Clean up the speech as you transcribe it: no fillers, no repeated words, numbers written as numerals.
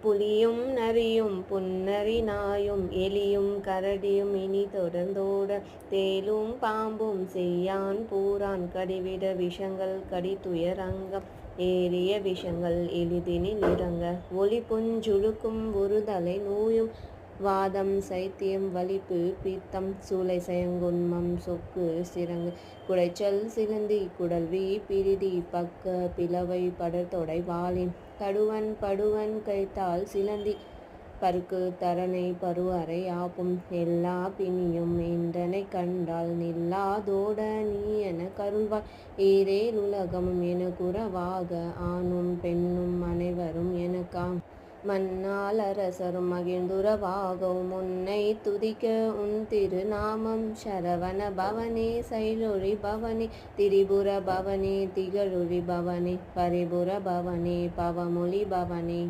புலியும் நரியும் புன்னரி நாயும் எலியும் கரடியும் இனி தொடர்ந்தோட தேலும் பாம்பும் செய்யான் பூரான் கடிவிட விஷங்கள் கடித்துயரங்கம் ஏறிய விஷங்கள் எளிதினில் இறங்க ஒளிபுஞ்சுழுக்கும் ஒருதலை நோயும் வாதம் சைத்தியம் வலிப்பு பித்தம் சூளை சயங்குன்மம் சொக்கு சிரங்கு குடைச்சல் சிலந்தி குடல்வி பிரிதி பக்க பிளவை படர்தொடை வாளின் கடுவன் படுவன் கைத்தால் சிலந்தி பருக்கு தரணை பருவரை ஆப்பும் எல்லா பிணியும் என்றனை கண்டால் நில்லாதோட நீ என கருள்வாய் ஈரேல் உலகமும் என குறவாக ஆணும் பெண்ணும் அனைவரும் எனக்காம் மன்னால் அரசரும் மகிழ்ந்துறவாகவும் உன்னை துதிக்க உன் திருநாமம் சரவண பவனே சைலொழி பவனே திரிபுர பவனே திகழொழி பவனே பரிபுர பவனே பவமொழி பவனே